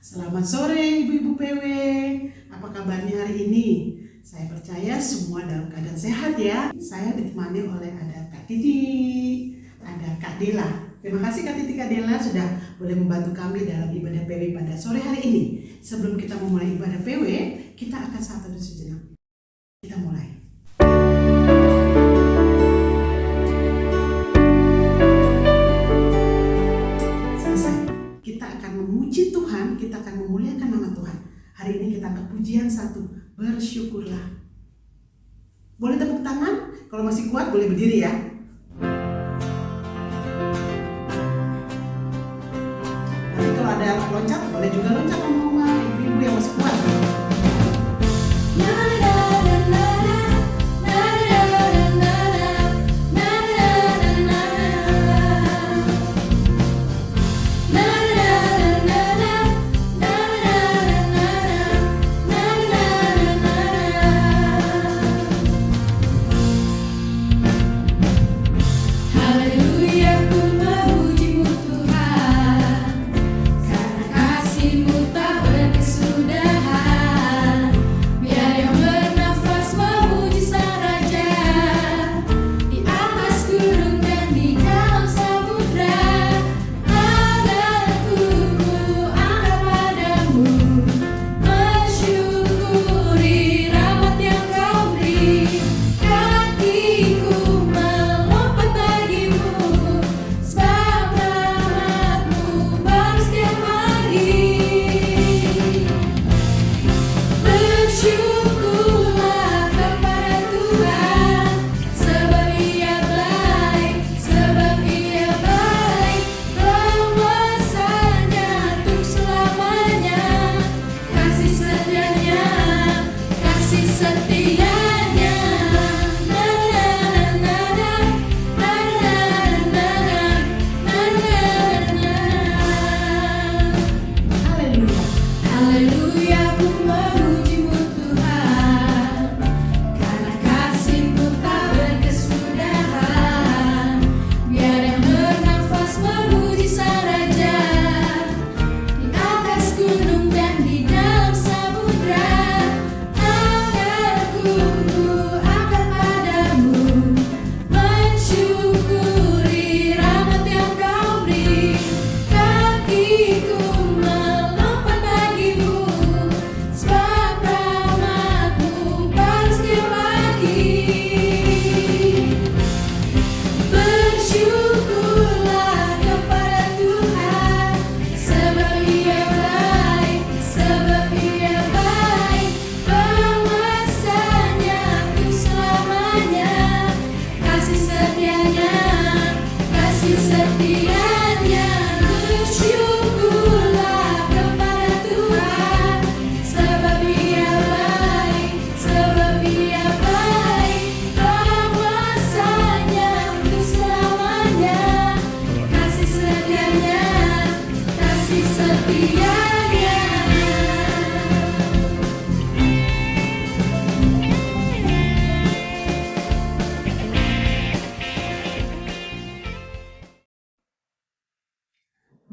Selamat sore Ibu-Ibu PW, apa kabarnya hari ini? Saya percaya semua dalam keadaan sehat ya. Saya ditemani oleh ada Kak Titi, ada Kak Dela. Terima kasih Kak Titi, Kak Dela sudah boleh membantu kami dalam ibadah PW pada sore hari ini. Sebelum kita memulai ibadah PW, kita akan satu dulu sejenak. Kita mulai. Kita akan memuji Tuhan, kita akan memuliakan nama Tuhan. Hari ini kita ke pujian 1, bersyukurlah. Boleh tepuk tangan? Kalau masih kuat boleh berdiri ya. Nanti kalau ada anak loncat, boleh juga loncat sama ibu-ibu yang masih kuat.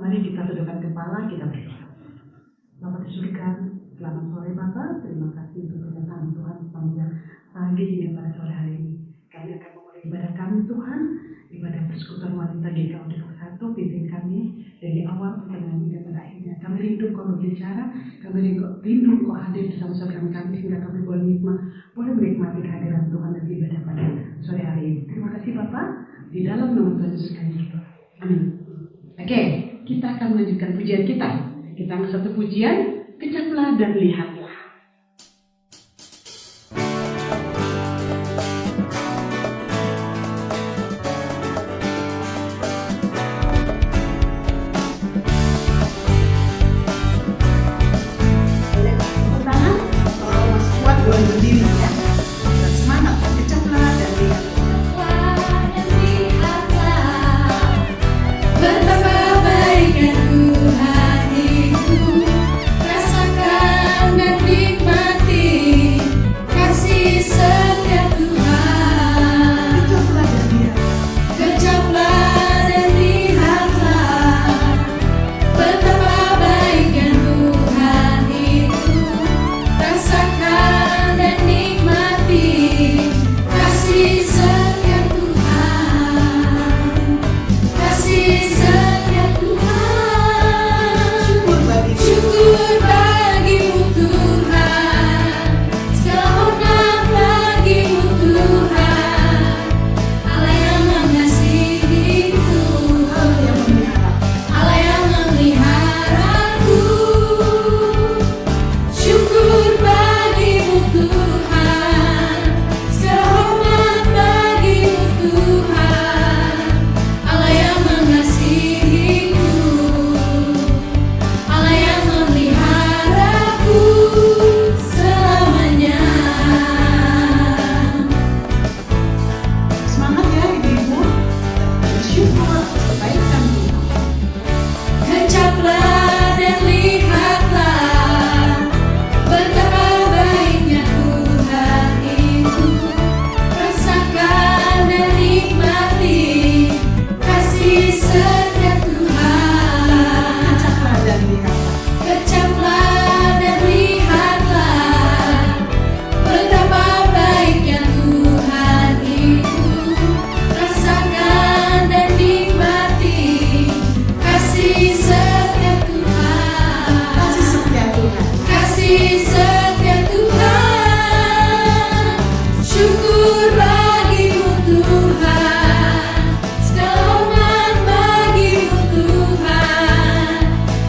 Mari kita tundukkan kepala, kita berdoa. Bapa di surga, selamat sore Bapak. Terima kasih untuk kedatangan Tuhan sepanjang pagi hingga pada sore hari ini. Kami akan memulai ibadah kami Tuhan, ibadah persekutuan wanita GKUD 1. Pimpin kami dari awal pertengahan hingga pada akhirnya. Kami rindu Kau berbicara, kami rindu Kau hadir bersama-sama kami sehingga kami boleh menikmati kehadiran Tuhan dan ibadah pada sore hari ini. Terima kasih Bapak. Di dalam nama Tuhan Yesus kami berdoa. Amin. Oke. Kita akan melanjutkan pujian kita. Kita angkat satu pujian, kecaplah dan lihatlah. Boleh tepuk tangan, kalau masih kuat boleh berdiri ya. Kita semangat, kecaplah dan lihatlah. Betapa baiknya Tuhan itu, rasakan. setia Tuhan. Syukur bagimu Tuhan, segala hormat bagimu Tuhan.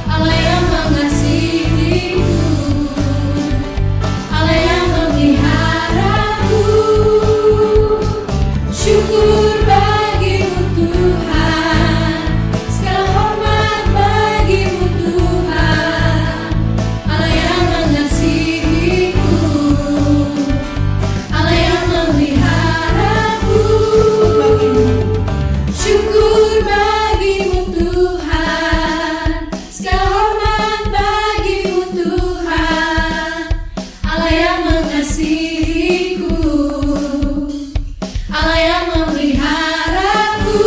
Allah yang mengasihiku, Allah yang memeliharaku. Syukur bagimu Tuhan, segala hormat bagimu Tuhan. Allah yang mengasihiku, Allah yang memeliharaku. Syukur bagimu Tuhan, segala hormat bagimu Tuhan. Allah yang mengasihiku, Allah yang memeliharaku.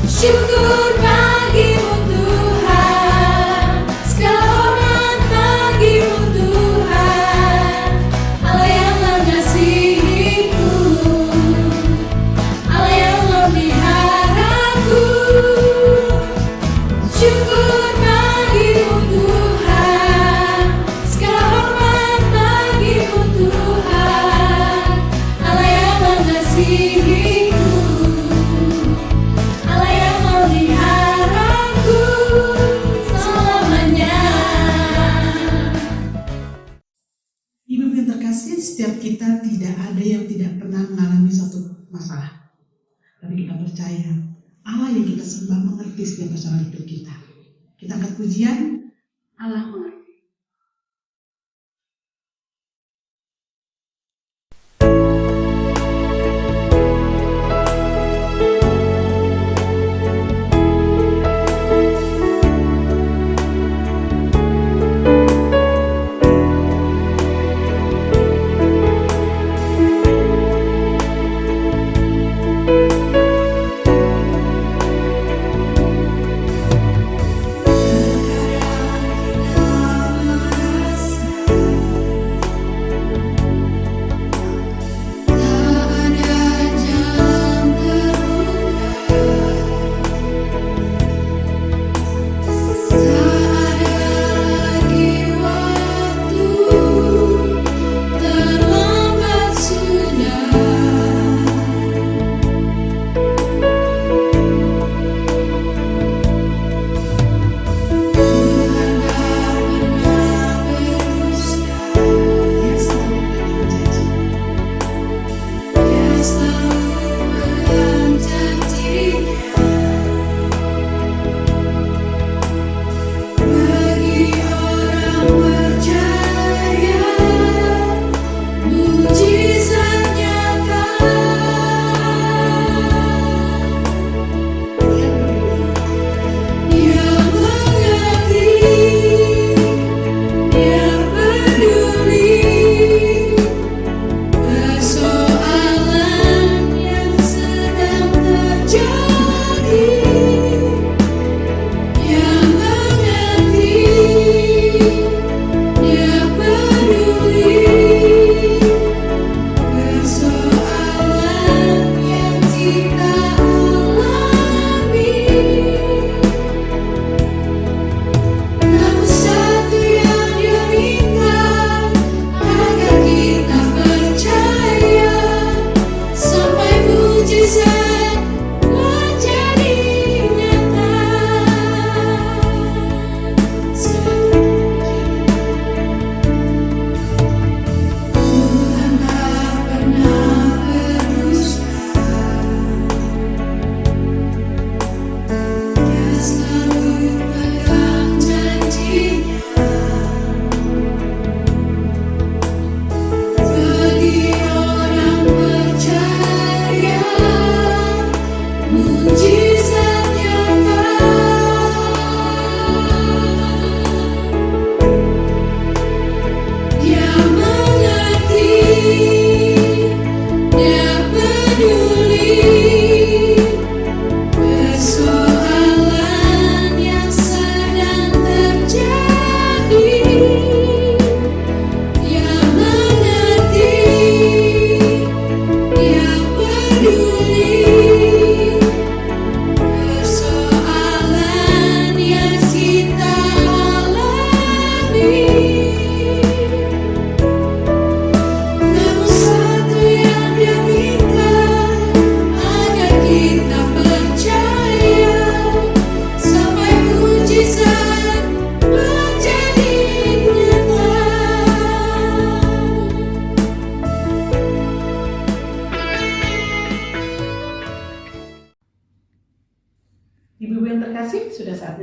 Syukur bagimu Tuhan, segala hormat bagimu Tuhan. Allah yang mengasihiku, Allah yang memeliharaku. Syukur bagimu Tuhan, segala hormat bagimu Tuhan. Allah yang mengasihiku, Allah yang memeliharaku selamanya. Ibu yang terkasih, setiap kita tidak ada yang tidak pernah mengalami suatu masalah. Tapi kita percaya Allah yang kita sembah mengerti setiap persoalan hidup kita. Kita angkat pujian, Allah mengerti. Sekarang kita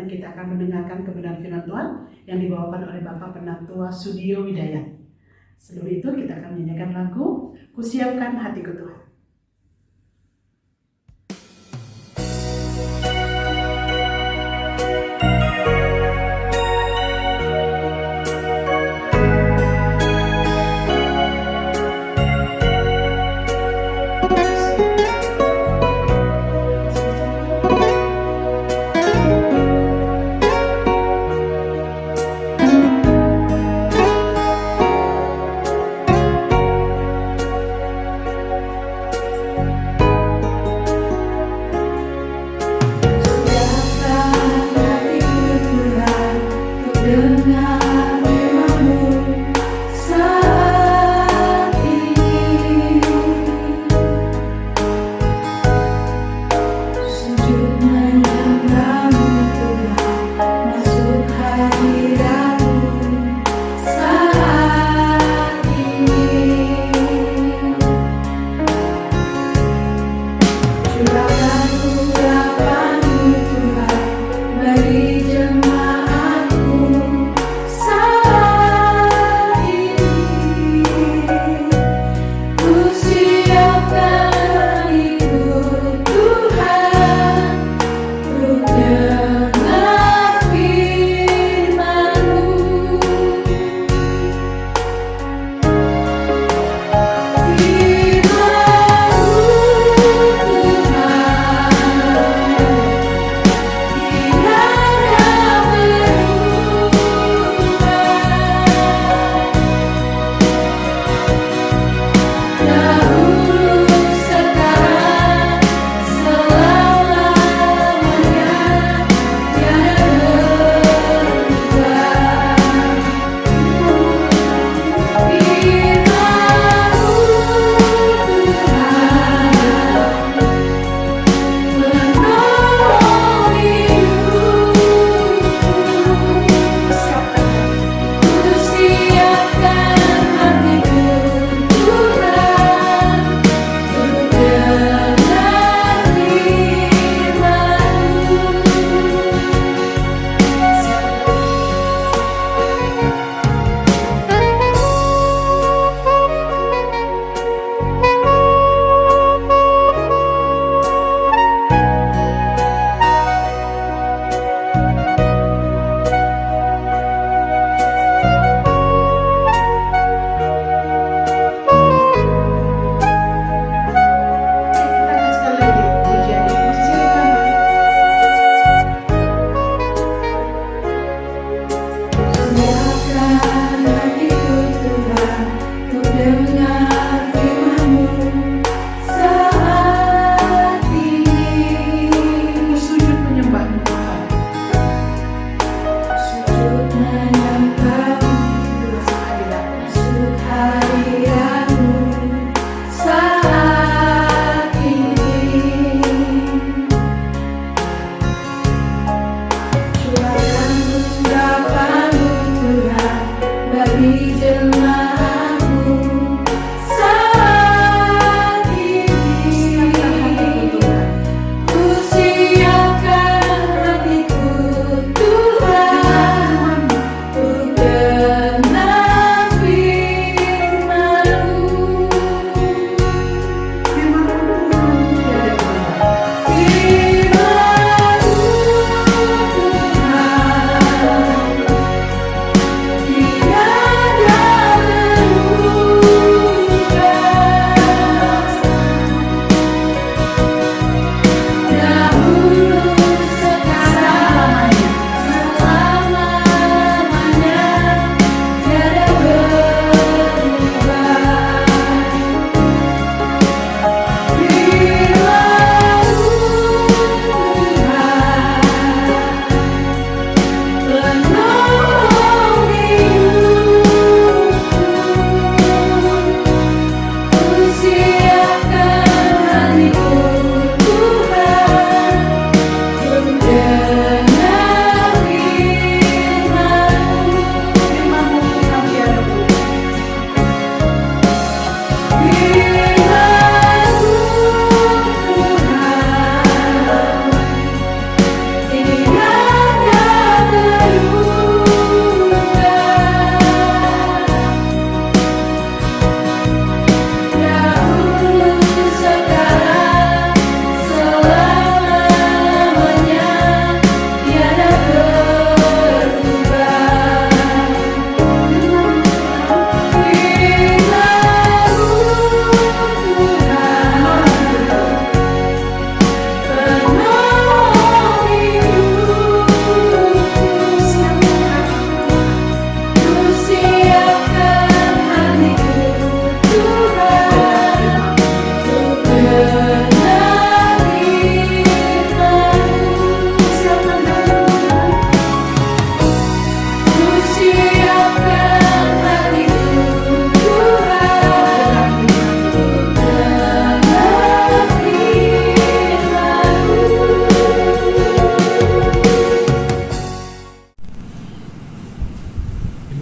dan kita akan mendengarkan kebenaran firman Tuhan yang dibawakan oleh Bapak Penatua Sudio Widayat. Sebelum itu kita akan menyanyikan lagu Kusiapkan Hatiku Tuhan.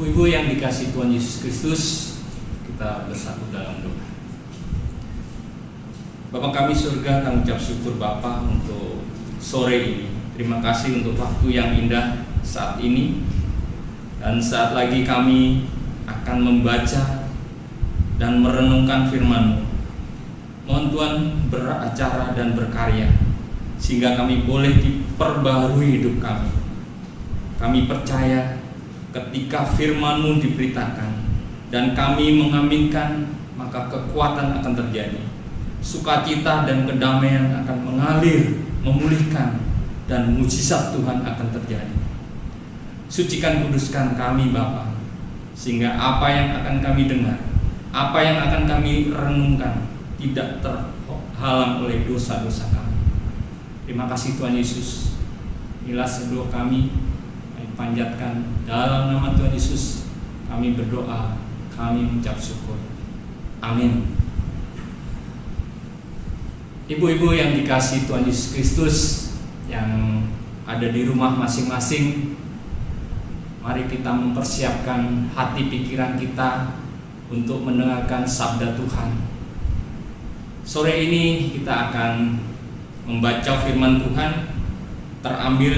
Ibu-ibu yang dikasihi Tuhan Yesus Kristus, kita bersatu dalam doa. Bapa kami surga, kami ucap syukur Bapa untuk sore ini. Terima kasih untuk waktu yang indah saat ini. Dan saat lagi kami akan membaca dan merenungkan firman-Mu. Mohon Tuhan beracara dan berkarya, sehingga kami boleh diperbaharui hidup kami. Kami percaya ketika firman-Mu diberitakan dan kami mengaminkan, maka kekuatan akan terjadi. Sukacita dan kedamaian akan mengalir, memulihkan, dan mujizat Tuhan akan terjadi. Sucikan, kuduskan kami Bapa, sehingga apa yang akan kami dengar, apa yang akan kami renungkan tidak terhalang oleh dosa-dosa kami. Terima kasih Tuhan Yesus. Inilah doa kami panjatkan dalam nama Tuhan Yesus. Kami berdoa, kami mengucap syukur. Amin. Ibu-ibu yang dikasihi Tuhan Yesus Kristus, yang ada di rumah masing-masing, mari kita mempersiapkan hati pikiran kita untuk mendengarkan sabda Tuhan. Sore ini kita akan membaca firman Tuhan terambil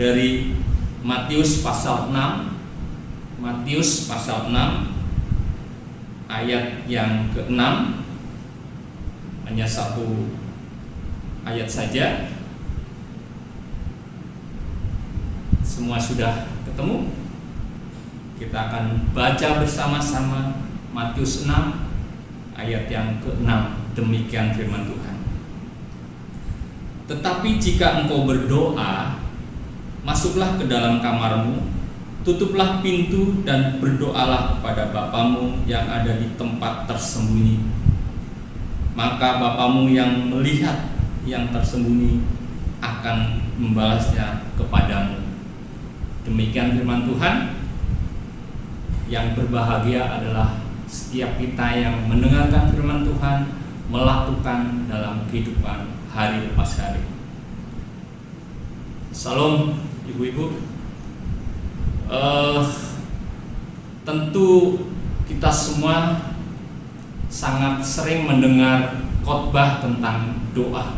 dari Matius pasal 6. Matius pasal 6 ayat yang ke-6. Hanya satu ayat saja. Semua sudah ketemu? Kita akan baca bersama-sama Matius 6 ayat yang ke-6. Demikian firman Tuhan. Tetapi jika engkau berdoa, masuklah ke dalam kamarmu, tutuplah pintu dan berdoalah kepada Bapamu yang ada di tempat tersembunyi. Maka Bapamu yang melihat yang tersembunyi akan membalasnya kepadamu. Demikian firman Tuhan. Yang berbahagia adalah setiap kita yang mendengarkan firman Tuhan, melakukan dalam kehidupan hari lepas hari. Salam ibu-ibu. Tentu kita semua sangat sering mendengar khotbah tentang doa.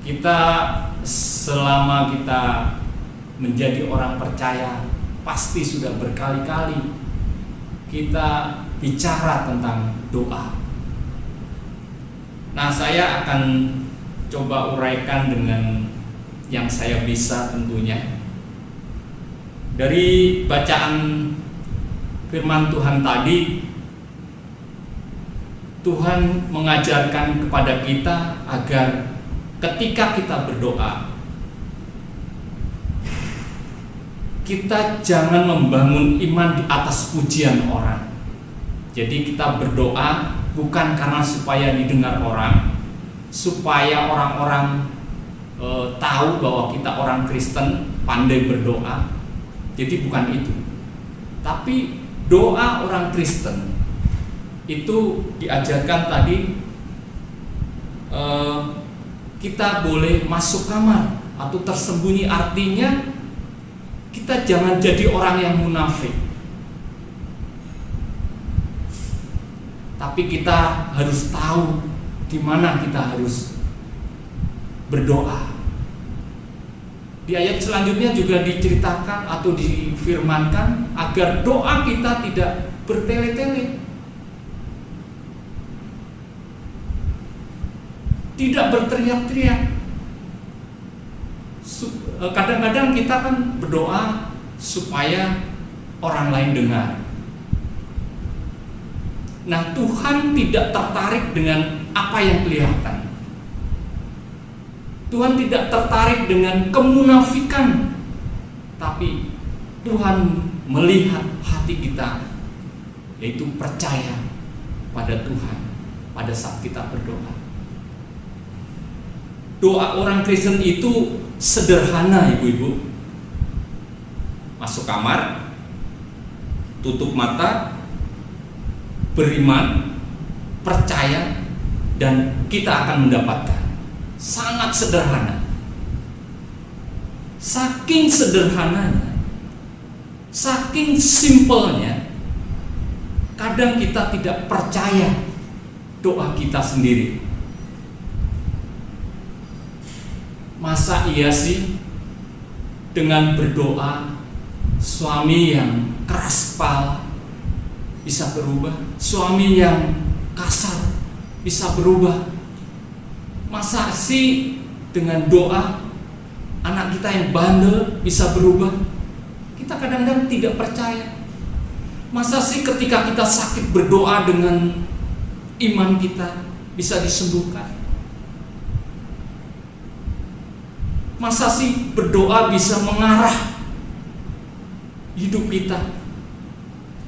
Kita selama kita menjadi orang percaya pasti sudah berkali-kali kita bicara tentang doa. Nah, saya akan coba uraikan dengan yang saya bisa tentunya. Dari bacaan firman Tuhan tadi, Tuhan mengajarkan kepada kita agar ketika kita berdoa, kita jangan membangun iman di atas pujian orang. Jadi kita berdoa bukan karena supaya didengar orang, supaya orang-orang tahu bahwa kita orang Kristen pandai berdoa. Jadi bukan itu. Tapi doa orang Kristen itu diajarkan tadi, kita boleh masuk kamar atau tersembunyi, artinya kita jangan jadi orang yang munafik. Tapi kita harus tahu di mana kita harus berdoa. Di ayat selanjutnya juga diceritakan atau difirmankan agar doa kita tidak bertele-tele, tidak berteriak-teriak. Kadang-kadang kita kan berdoa supaya orang lain dengar. Nah, Tuhan tidak tertarik dengan apa yang kelihatan. Tuhan tidak tertarik dengan kemunafikan, tapi Tuhan melihat hati kita, yaitu percaya pada Tuhan pada saat kita berdoa. Doa orang Kristen itu sederhana, ibu-ibu. Masuk kamar, tutup mata, beriman, percaya, dan kita akan mendapatkan. Sangat sederhana. Saking sederhananya, Saking simpelnya, kadang kita tidak percaya doa kita sendiri. Masa iya sih dengan berdoa suami yang keras kepala bisa berubah, suami yang kasar bisa berubah? Masa sih dengan doa anak kita yang bandel bisa berubah? Kita kadang-kadang tidak percaya. Masa sih ketika kita sakit berdoa dengan iman kita bisa disembuhkan? Masa sih berdoa bisa mengarah hidup kita,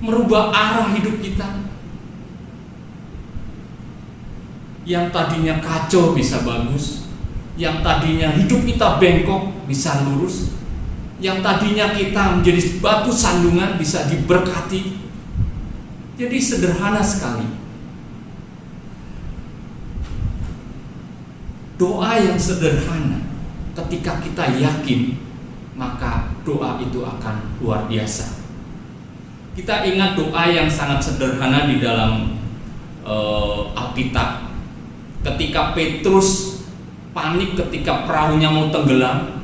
merubah arah hidup kita? Yang tadinya kacau bisa bagus, yang tadinya hidup kita bengkok bisa lurus, yang tadinya kita menjadi batu sandungan bisa diberkati. Jadi sederhana sekali. Doa yang sederhana, ketika kita yakin, maka doa itu akan luar biasa. Kita ingat doa yang sangat sederhana di dalam Alkitab. Ketika Petrus panik ketika perahunya mau tenggelam,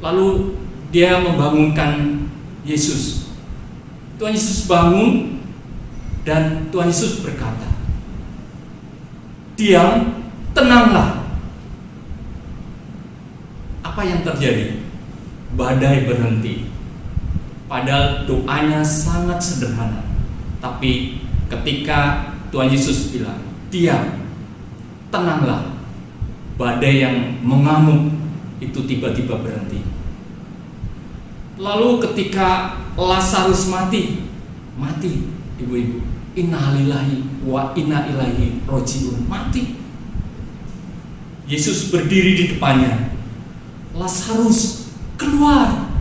lalu dia membangunkan Yesus. Tuhan Yesus bangun dan Tuhan Yesus berkata, "Diam, tenanglah." Apa yang terjadi? Badai berhenti. Padahal doanya sangat sederhana, tapi ketika Tuhan Yesus bilang, "Diam, tenanglah," badai yang mengamuk itu tiba-tiba berhenti. Lalu ketika Lazarus mati, ibu-ibu, innalillahi wa inna ilaihi rojiun, mati. Yesus berdiri di depannya, "Lazarus, keluar."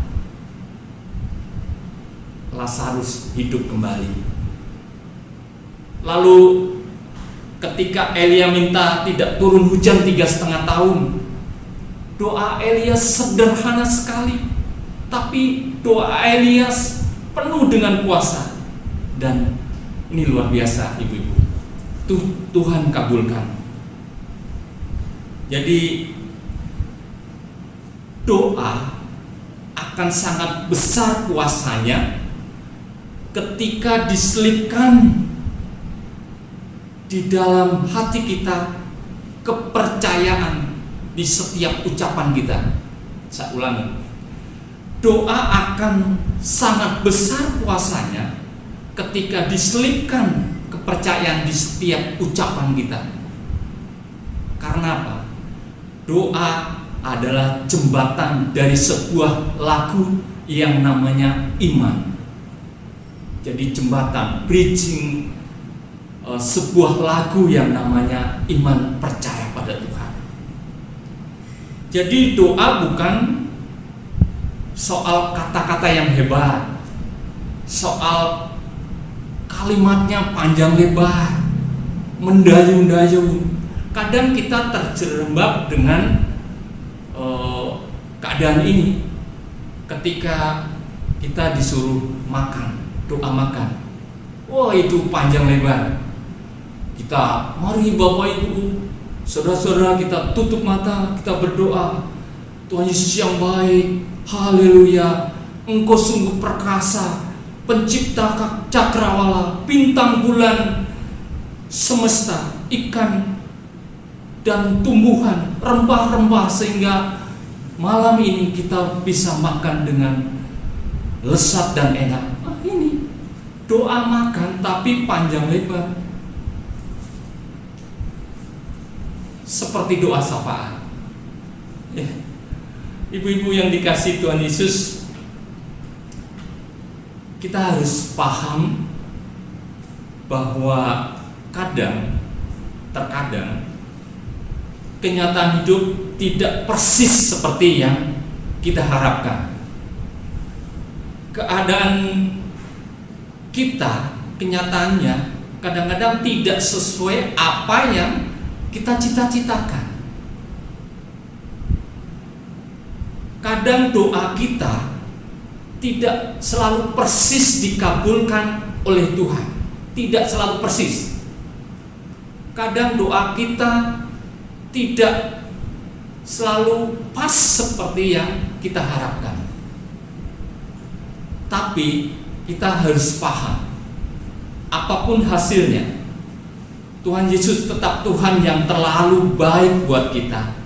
Lazarus hidup kembali. Lalu ketika Elia minta tidak turun hujan 3,5 tahun, doa Elias sederhana sekali, tapi doa Elias penuh dengan kuasa. Dan ini luar biasa, ibu-ibu, Tuhan kabulkan. Jadi doa akan sangat besar kuasanya ketika diselipkan di dalam hati kita kepercayaan di setiap ucapan kita. Saya ulangi, doa akan sangat besar kuasanya ketika diselipkan kepercayaan di setiap ucapan kita. Karena apa? Doa adalah jembatan dari sebuah lagu yang namanya iman. Jadi jembatan, bridging sebuah lagu yang namanya iman percaya pada Tuhan. Jadi doa bukan soal kata-kata yang hebat, soal kalimatnya panjang lebar, mendayu-dayu. Kadang kita terjerembab dengan keadaan ini. Ketika kita disuruh makan, doa makan, wah itu panjang lebar. Kita, mari Bapak Ibu, saudara-saudara, kita tutup mata, kita berdoa. Tuhan Yesus yang baik, haleluya, Engkau sungguh perkasa, pencipta cakrawala, bintang bulan, semesta, ikan dan tumbuhan, rempah-rempah, sehingga malam ini kita bisa makan dengan lezat dan enak. Nah, ini doa makan tapi panjang lebar, seperti doa syafaat. Ibu-ibu yang dikasihi Tuhan Yesus, kita harus paham bahwa terkadang kenyataan hidup tidak persis seperti yang kita harapkan. Keadaan kita, kenyataannya kadang-kadang tidak sesuai apa yang kita cita-citakan. Kadang doa kita tidak selalu persis dikabulkan oleh Tuhan. Tidak selalu persis. Kadang doa kita tidak selalu pas seperti yang kita harapkan. Tapi kita harus paham, apapun hasilnya, Tuhan Yesus tetap Tuhan yang terlalu baik buat kita.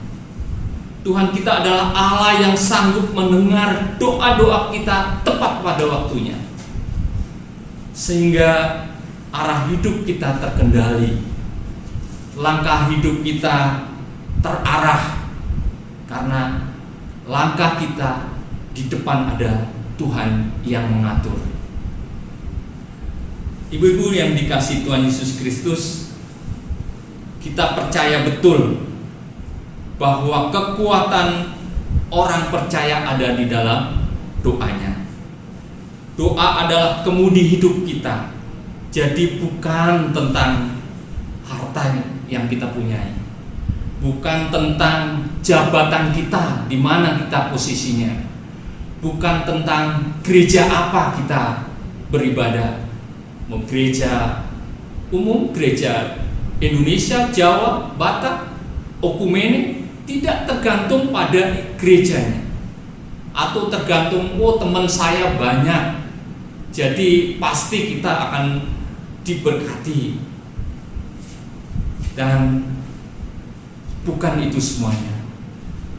Tuhan kita adalah Allah yang sanggup mendengar doa-doa kita tepat pada waktunya, sehingga arah hidup kita terkendali, langkah hidup kita terarah, karena langkah kita di depan ada Tuhan yang mengatur. Ibu-ibu yang dikasihi Tuhan Yesus Kristus, kita percaya betul bahwa kekuatan orang percaya ada di dalam doanya. Doa adalah kemudi hidup kita. Jadi bukan tentang harta yang kita punyai, bukan tentang jabatan kita, di mana kita posisinya, bukan tentang gereja apa kita beribadah, mau gereja umum, gereja Indonesia, Jawa, Batak, Okumene, tidak tergantung pada gerejanya, atau tergantung teman saya banyak, jadi pasti kita akan diberkati. Dan bukan itu semuanya.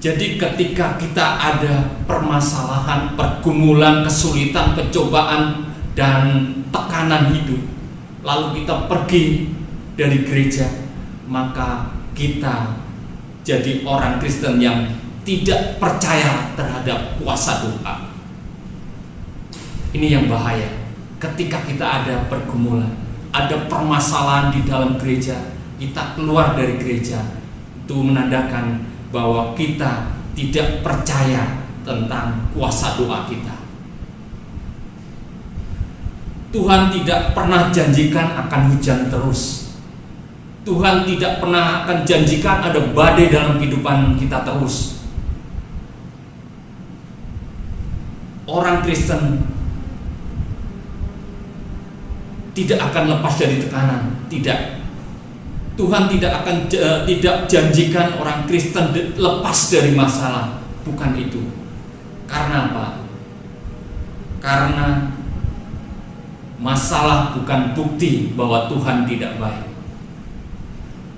Jadi ketika kita ada permasalahan, pergumulan, kesulitan, pencobaan, dan tekanan hidup, lalu kita pergi dari gereja, maka kita jadi orang Kristen yang tidak percaya terhadap kuasa doa. Ini yang bahaya. Ketika kita ada pergumulan, ada permasalahan di dalam gereja, kita keluar dari gereja, itu menandakan bahwa kita tidak percaya tentang kuasa doa kita. Tuhan tidak pernah janjikan akan hujan terus. Tuhan tidak pernah akan janjikan ada badai dalam kehidupan kita terus. Orang Kristen tidak akan lepas dari tekanan, tidak. Tuhan tidak akan tidak janjikan orang Kristen lepas dari masalah, bukan itu. Karena apa? Karena masalah bukan bukti bahwa Tuhan tidak baik.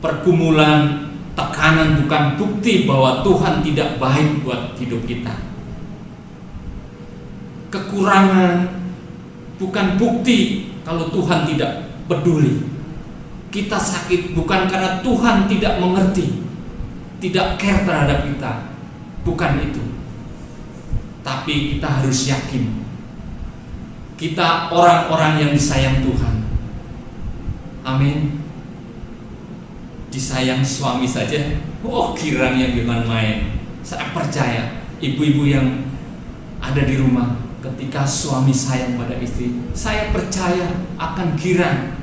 Pergumulan, tekanan bukan bukti bahwa Tuhan tidak baik buat hidup kita. Kekurangan bukan bukti kalau Tuhan tidak peduli. Kita sakit bukan karena Tuhan tidak mengerti, tidak care terhadap kita, bukan itu. Tapi kita harus yakin kita orang-orang yang disayang Tuhan. Amin. Disayang suami saja, girangnya bukan main. Saya percaya ibu-ibu yang ada di rumah, ketika suami sayang pada istri, saya percaya akan girang.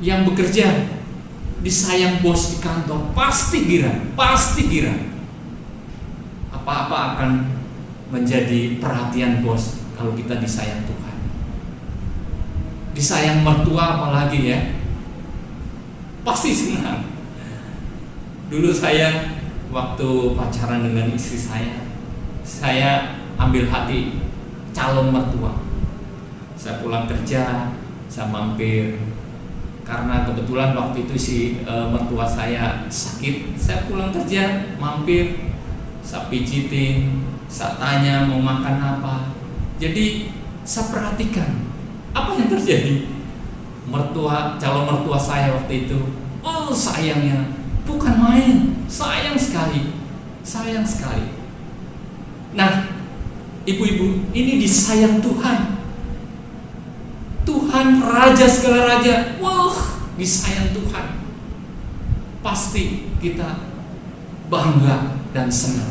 Yang bekerja disayang bos di kantor, pasti girang, pasti girang. Apa-apa akan menjadi perhatian bos kalau kita disayang Tuhan. Disayang mertua apalagi ya, pasti senang. Dulu saya waktu pacaran dengan istri saya ambil hati calon mertua. Saya pulang kerja, saya mampir. Karena kebetulan waktu itu si mertua saya sakit, saya pulang kerja, mampir, saya pijitin, saya tanya mau makan apa. Jadi saya perhatikan apa yang terjadi. Calon mertua saya waktu itu, sayangnya bukan main, sayang sekali. Nah, ibu-ibu, ini disayang Tuhan. Tuhan Raja segala raja, disayang Tuhan. Pasti kita bangga dan senang.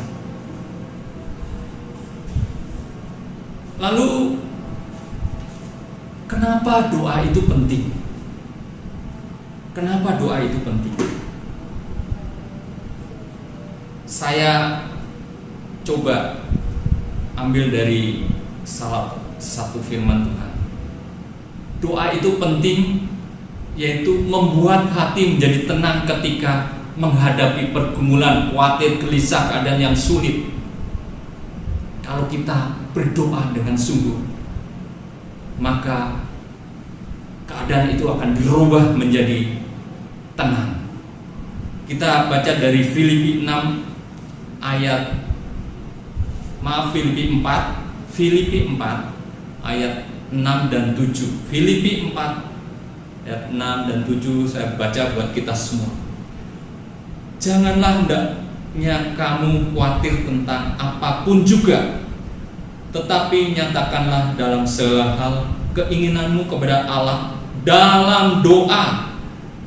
Lalu kenapa doa itu penting? Kenapa doa itu penting? Saya coba ambil dari salah satu firman Tuhan. Doa itu penting, yaitu membuat hati menjadi tenang ketika menghadapi pergumulan, khawatir, gelisah, keadaan yang sulit. Kalau kita berdoa dengan sungguh, maka keadaan itu akan dirubah menjadi tenang. Kita baca dari Filipi 4 ayat 6 dan 7. Filipi 4 ayat 6 dan 7 saya baca buat kita semua. Janganlah hendaknya kamu khawatir tentang apapun juga, tetapi nyatakanlah dalam segala hal keinginanmu kepada Allah dalam doa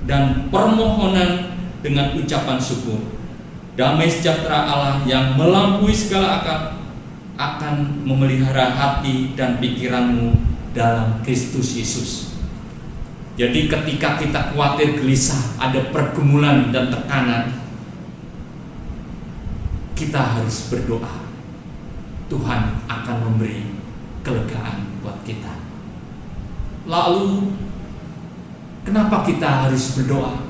dan permohonan dengan ucapan syukur. Damai sejahtera Allah yang melampaui segala akal akan memelihara hati dan pikiranmu dalam Kristus Yesus. Jadi ketika kita khawatir, gelisah, ada pergumulan dan tekanan, kita harus berdoa. Tuhan akan memberi kelegaan buat kita. Lalu kenapa kita harus berdoa?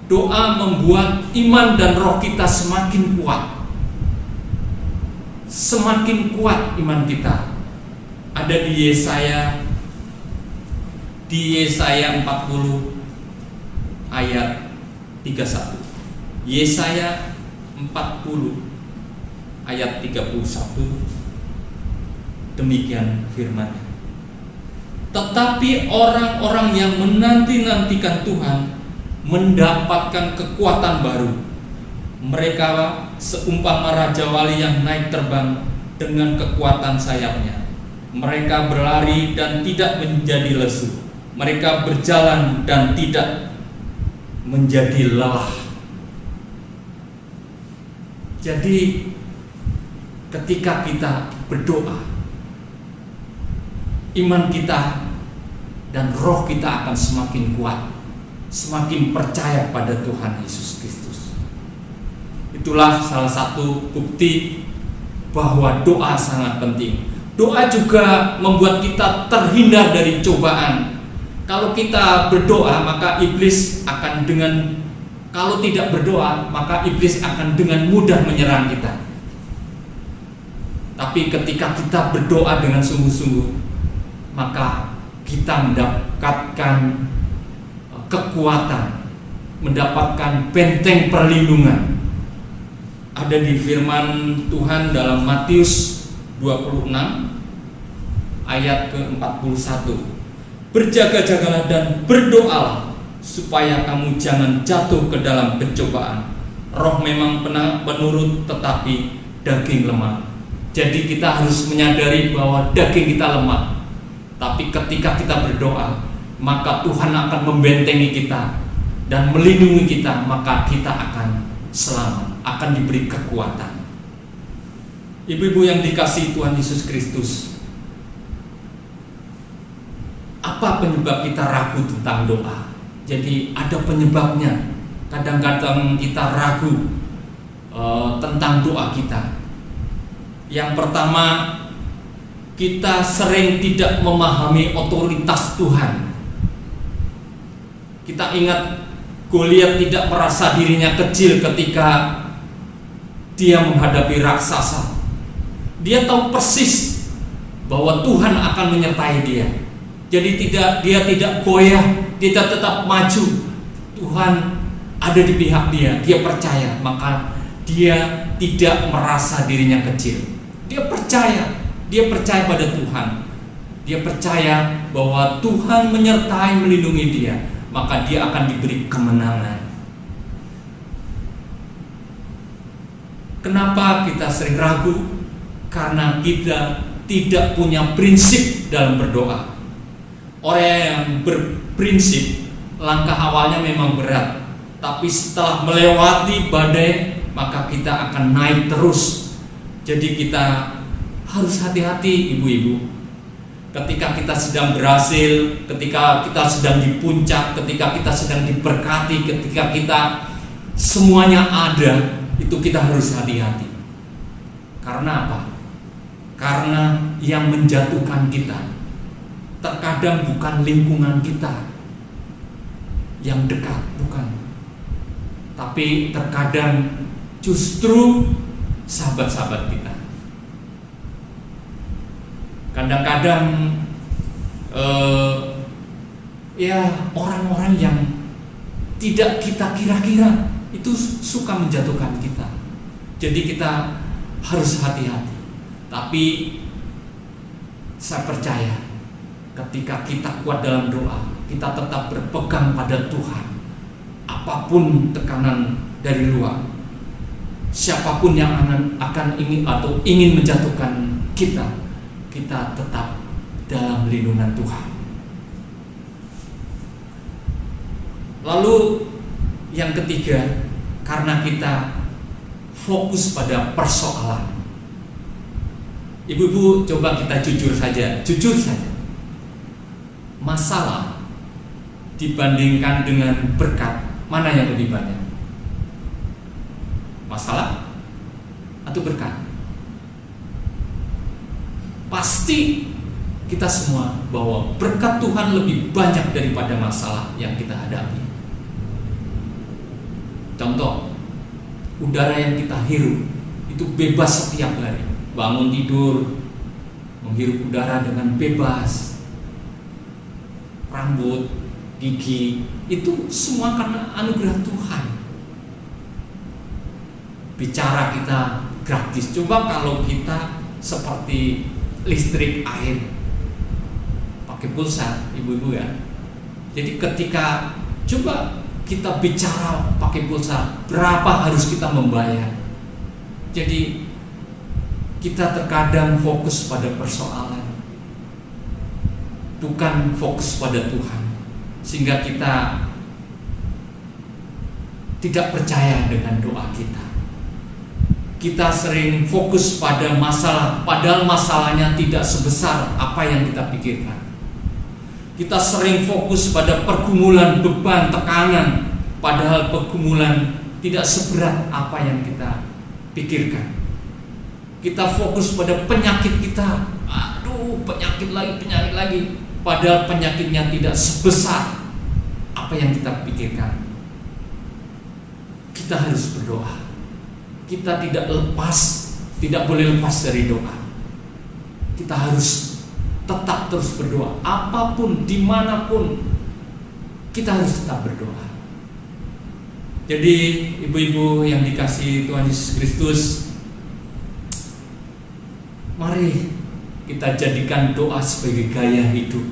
Doa membuat iman dan roh kita semakin kuat. Semakin kuat iman kita. Ada di Yesaya 40 ayat 31. Yesaya 40 ayat 31. Demikian firman-Nya. Tetapi orang-orang yang menanti-nantikan Tuhan mendapatkan kekuatan baru. Mereka seumpama raja wali yang naik terbang dengan kekuatan sayapnya. Mereka berlari dan tidak menjadi lesu. Mereka berjalan dan tidak menjadi lelah. Jadi ketika kita berdoa, iman kita dan roh kita akan semakin kuat, semakin percaya pada Tuhan Yesus Kristus. Itulah salah satu bukti bahwa doa sangat penting. Doa juga membuat kita terhindar dari cobaan. Kalau kita berdoa, maka iblis akan kalau tidak berdoa, maka iblis akan dengan mudah menyerang kita. Tapi ketika kita berdoa dengan sungguh-sungguh, maka kita mendapatkan kekuatan, mendapatkan benteng perlindungan. Ada di firman Tuhan dalam Matius 26 ayat ke-41. Berjaga-jagalah dan berdoalah supaya kamu jangan jatuh ke dalam pencobaan. Roh memang penurut, tetapi daging lemah. Jadi kita harus menyadari bahwa daging kita lemah. Tapi ketika kita berdoa, maka Tuhan akan membentengi kita dan melindungi kita, maka kita akan selamat, akan diberi kekuatan. Ibu-ibu yang dikasihi Tuhan Yesus Kristus, apa penyebab kita ragu tentang doa? Jadi ada penyebabnya. Kadang-kadang kita ragu tentang doa kita. Yang pertama, kita sering tidak memahami otoritas Tuhan. Kita ingat Goliat tidak merasa dirinya kecil ketika dia menghadapi raksasa. Dia tahu persis bahwa Tuhan akan menyertai dia. Jadi dia tidak goyah, dia tetap maju. Tuhan ada di pihak dia, dia percaya, maka dia tidak merasa dirinya kecil. Dia percaya pada Tuhan. Dia percaya bahwa Tuhan menyertai, melindungi dia, maka dia akan diberi kemenangan. Kenapa kita sering ragu? Karena kita tidak punya prinsip dalam berdoa. Orang yang berprinsip, langkah awalnya memang berat, tapi setelah melewati badai, maka kita akan naik terus. Jadi kita harus hati-hati, ibu-ibu. Ketika kita sedang berhasil, ketika kita sedang di puncak, ketika kita sedang diberkati, ketika kita semuanya ada, itu kita harus hati-hati. Karena apa? Karena yang menjatuhkan kita terkadang bukan lingkungan kita yang dekat, bukan. Tapi terkadang justru sahabat-sahabat kita. Kadang-kadang orang-orang yang tidak kita kira-kira itu suka menjatuhkan kita. Jadi kita harus hati-hati. Tapi saya percaya ketika kita kuat dalam doa, kita tetap berpegang pada Tuhan. Apapun tekanan dari luar, siapapun yang akan ingin menjatuhkan kita, kita tetap dalam lindungan Tuhan. Lalu yang ketiga, karena kita fokus pada persoalan. Ibu-ibu, coba kita jujur saja. Masalah dibandingkan dengan berkat, mana yang lebih banyak? Masalah atau berkat? Pasti kita semua bahwa berkat Tuhan lebih banyak daripada masalah yang kita hadapi. Contoh, udara yang kita hirup itu bebas setiap hari. Bangun tidur, menghirup udara dengan bebas. Rambut, gigi, itu semua karena anugerah Tuhan. Bicara kita gratis. Coba kalau kita seperti listrik, air, pakai pulsa, ibu-ibu ya. Jadi ketika coba kita bicara pakai pulsa, berapa harus kita membayar? Jadi kita terkadang fokus pada persoalan, bukan fokus pada Tuhan, sehingga kita tidak percaya dengan doa kita. Kita sering fokus pada masalah, padahal masalahnya tidak sebesar apa yang kita pikirkan. Kita sering fokus pada pergumulan, beban, tekanan, padahal pergumulan tidak seberat apa yang kita pikirkan. Kita fokus pada penyakit kita, penyakit lagi, padahal penyakitnya tidak sebesar apa yang kita pikirkan. Kita harus berdoa. Kita tidak boleh lepas dari doa. Kita harus tetap terus berdoa. Apapun, dimanapun, kita harus tetap berdoa. Jadi ibu-ibu yang dikasihi Tuhan Yesus Kristus, mari kita jadikan doa sebagai gaya hidup.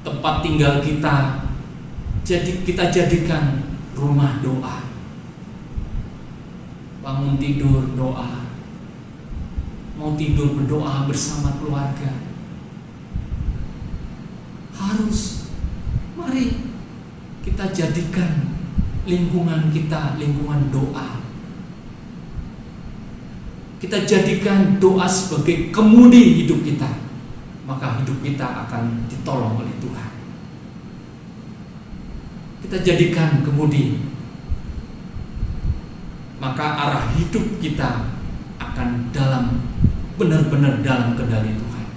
Tempat tinggal kita, kita jadikan rumah doa. Bangun tidur doa, mau tidur berdoa bersama keluarga. Harus, mari kita jadikan lingkungan kita lingkungan doa. Kita jadikan doa sebagai kemudi hidup kita, maka hidup kita akan ditolong oleh Tuhan. Kita jadikan kemudi, maka arah hidup kita akan benar-benar dalam kendali Tuhan.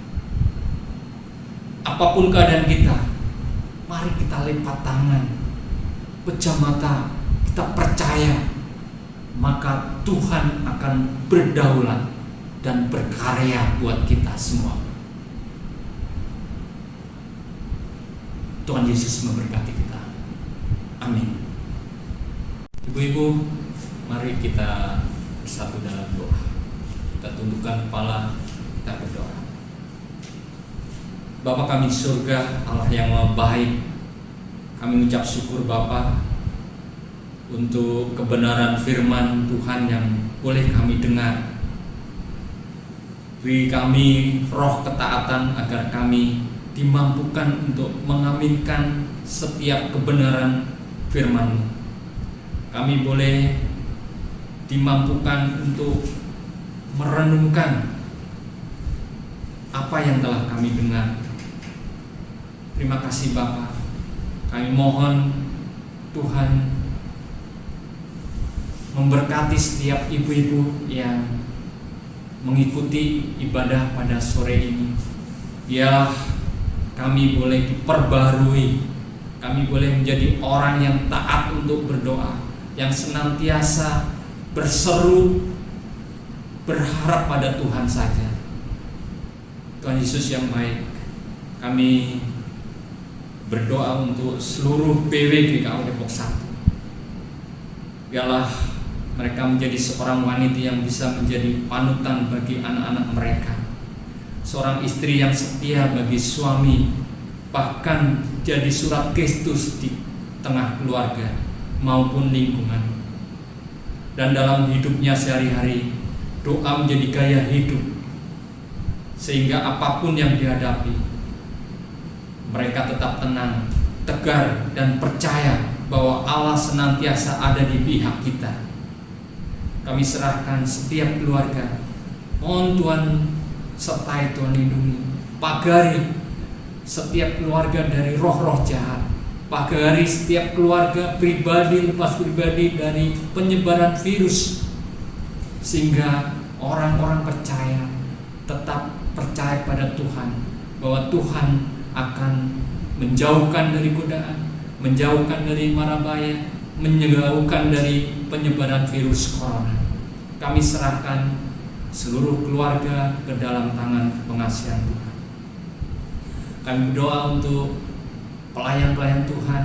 Apapun keadaan kita, mari kita lipat tangan, pejam mata, kita percaya, maka Tuhan akan berdaulat dan berkarya buat kita semua. Tuhan Yesus memberkati kita. Amin. Ibu-ibu, mari kita bersatu dalam doa. Kita tundukkan kepala, kita berdoa. Bapa kami di surga, Allah yang Maha Baik, kami ucap syukur Bapa untuk kebenaran firman Tuhan yang boleh kami dengar. Beri kami roh ketaatan agar kami dimampukan untuk mengaminkan setiap kebenaran firman-Mu. Kami boleh dimampukan untuk merenungkan apa yang telah kami dengar. Terima kasih Bapa. Kami mohon Tuhan memberkati setiap ibu-ibu yang mengikuti ibadah pada sore ini. Biarlah kami boleh diperbarui, kami boleh menjadi orang yang taat untuk berdoa, yang senantiasa berseru, berharap pada Tuhan saja. Tuhan Yesus yang baik, kami berdoa untuk seluruh PW GKU Depok 1. Biarlah mereka menjadi seorang wanita yang bisa menjadi panutan bagi anak-anak mereka, seorang istri yang setia bagi suami, bahkan jadi surat Kristus di tengah keluarga maupun lingkungan. Dan dalam hidupnya sehari-hari, doa menjadi gaya hidup, sehingga apapun yang dihadapi, mereka tetap tenang, tegar, dan percaya bahwa Allah senantiasa ada di pihak kita. Kami serahkan setiap keluarga, mohon Tuhan sertai, Tuhan lindungi, pagari setiap keluarga dari roh-roh jahat, pagari setiap keluarga pribadi lepas pribadi dari penyebaran virus, sehingga orang-orang percaya tetap percaya pada Tuhan, bahwa Tuhan akan menjauhkan dari godaan, menjauhkan dari mara bahaya, menjauhkan dari penyebaran virus corona. Kami serahkan seluruh keluarga ke dalam tangan pengasihan Tuhan. Kami berdoa untuk pelayan-pelayan Tuhan,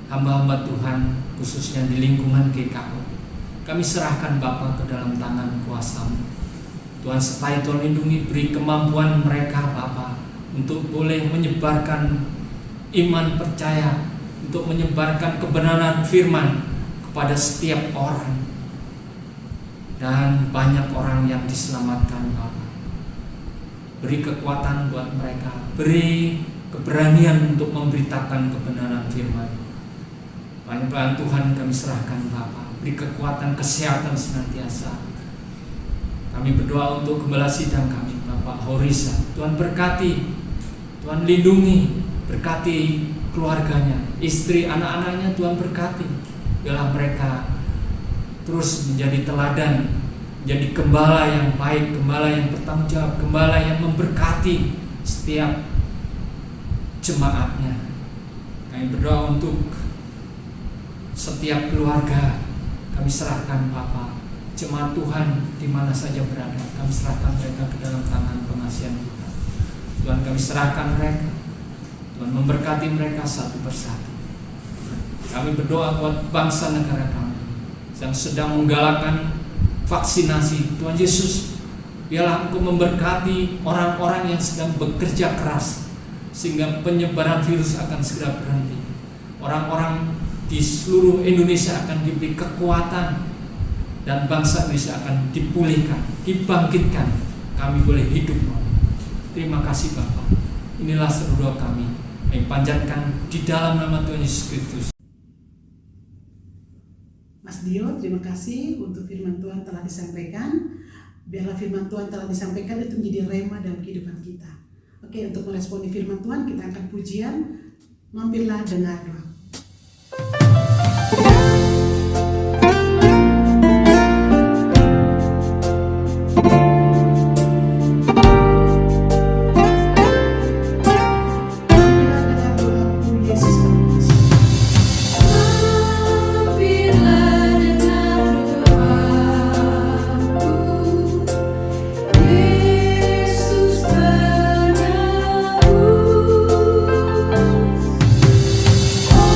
hamba-hamba Tuhan, khususnya di lingkungan GKU. Kami serahkan Bapa ke dalam tangan kuasa-Mu. Tuhan sertai, Tuhan lindungi, beri kemampuan mereka Bapa untuk boleh menyebarkan iman percaya, untuk menyebarkan kebenaran firman kepada setiap orang, dan banyak orang yang diselamatkan Bapa. Beri kekuatan buat mereka, beri keberanian untuk memberitakan kebenaran firman. Pelayan Tuhan kami serahkan Bapa, beri kekuatan kesehatan senantiasa. Kami berdoa untuk gembala sidang kami Bapak Horisa, Tuhan berkati, Tuhan lindungi, berkati keluarganya, istri, anak-anaknya, Tuhan berkati. Biarlah mereka terus menjadi teladan, menjadi gembala yang baik, gembala yang bertanggung jawab, gembala yang memberkati setiap jemaatnya. Kami berdoa untuk setiap keluarga, kami serahkan Bapa, jemaat Tuhan di mana saja berada, kami serahkan mereka ke dalam tangan pengasihan Tuhan. Tuhan kami serahkan mereka, Tuhan memberkati mereka satu persatu. Kami berdoa buat bangsa negara kami yang sedang menggalakkan vaksinasi. Tuhan Yesus, biarlah Engkau memberkati orang-orang yang sedang bekerja keras, sehingga penyebaran virus akan segera berhenti. Orang-orang di seluruh Indonesia akan diberi kekuatan, dan bangsa Indonesia akan dipulihkan, dibangkitkan. Kami boleh hidup. Terima kasih Bapak. Inilah seru doa kami yang panjatkan di dalam nama Tuhan Yesus Kristus. Mas Dio, terima kasih untuk firman Tuhan telah disampaikan. Biarlah firman Tuhan telah disampaikan itu menjadi rema dalam kehidupan kita. Oke, untuk meresponi firman Tuhan, kita angkat pujian. Mampirlah dengar doa. Oh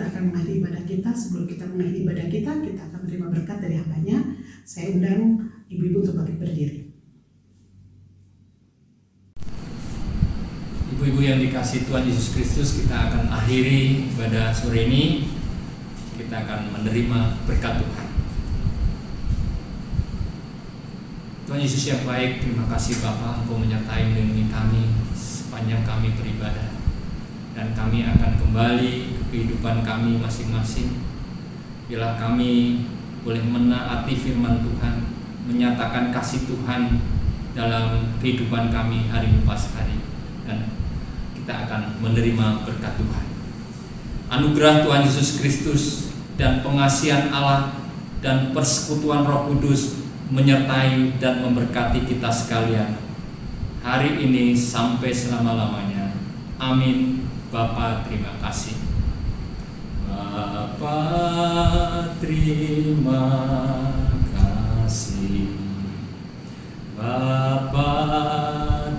akan mengakhiri ibadah kita. Sebelum kita mengakhiri ibadah kita akan menerima berkat dari hambanya. Saya undang ibu-ibu untuk bangkit berdiri. Ibu-ibu yang dikasihi Tuhan Yesus Kristus, kita akan akhiri pada sore ini. Kita akan menerima berkat Tuhan. Tuhan Yesus yang baik, terima kasih Bapa, Engkau menyertai melindungi kami sepanjang kami beribadah. Dan kami akan kembali ke kehidupan kami masing-masing. Bila kami boleh menaati firman Tuhan, menyatakan kasih Tuhan dalam kehidupan kami hari lepas hari. Dan kita akan menerima berkat Tuhan. Anugerah Tuhan Yesus Kristus dan pengasihan Allah dan persekutuan Roh Kudus menyertai dan memberkati kita sekalian hari ini sampai selama-lamanya. Amin. Bapa, terima kasih. Bapa, terima kasih. Bapa,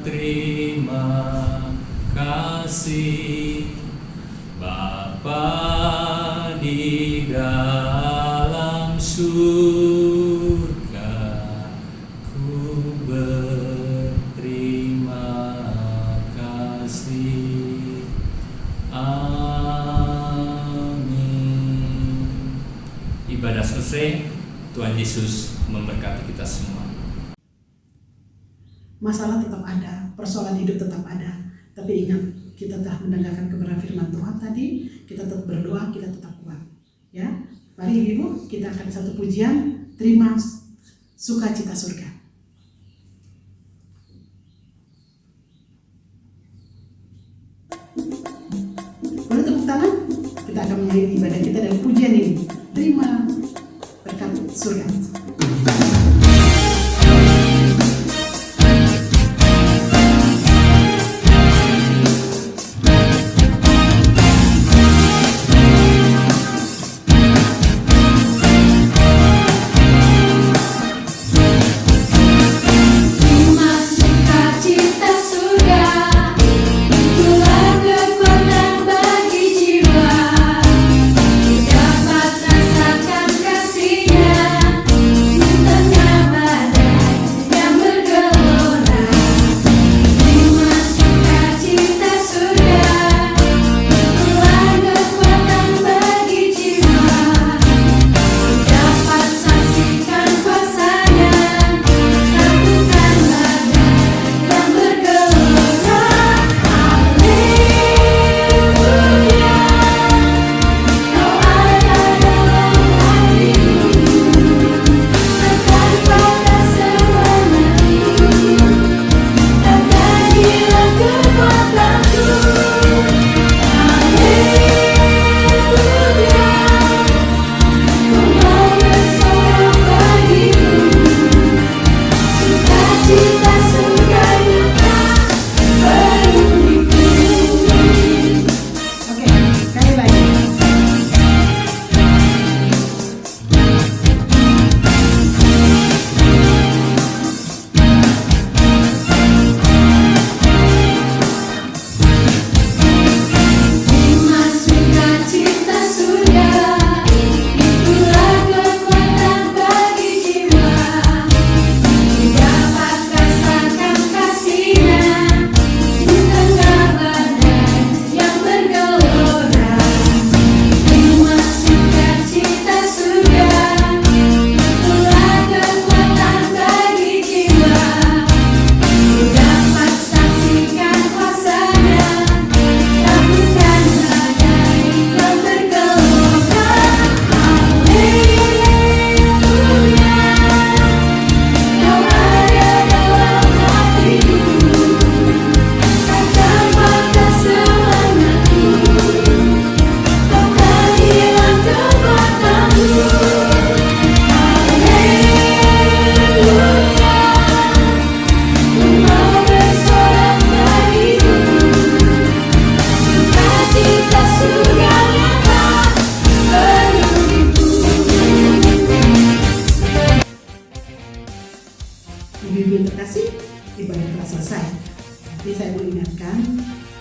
terima kasih. Bapa di dalam surga, ku berterima kasih. Amin. Ibadah selesai. Tuhan Yesus memberkati kita semua. Masalah tetap ada, persoalan hidup tetap ada. Tapi ingat, kita telah mendengarkan kebenaran firman Tuhan tadi, kita tetap berdoa, kita tetap kuat. Ya, mari Ibu, kita akan satu pujian, terima sukacita surga. Boleh tepuk tangan? Kita akan mengakhiri ibadah kita dengan pujian ini. Terima berkat surga.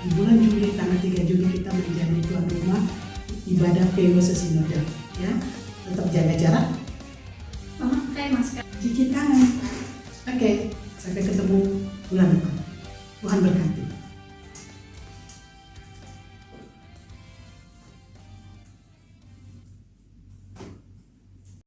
Di bulan Juli, tanggal 3 Juli kita menjadi tuan rumah ibadah PW sesinodal. Ya, tetap jaga jarak, Memakai masker. cuci tangan. Oke, sampai ketemu bulan depan. Tuhan berkati.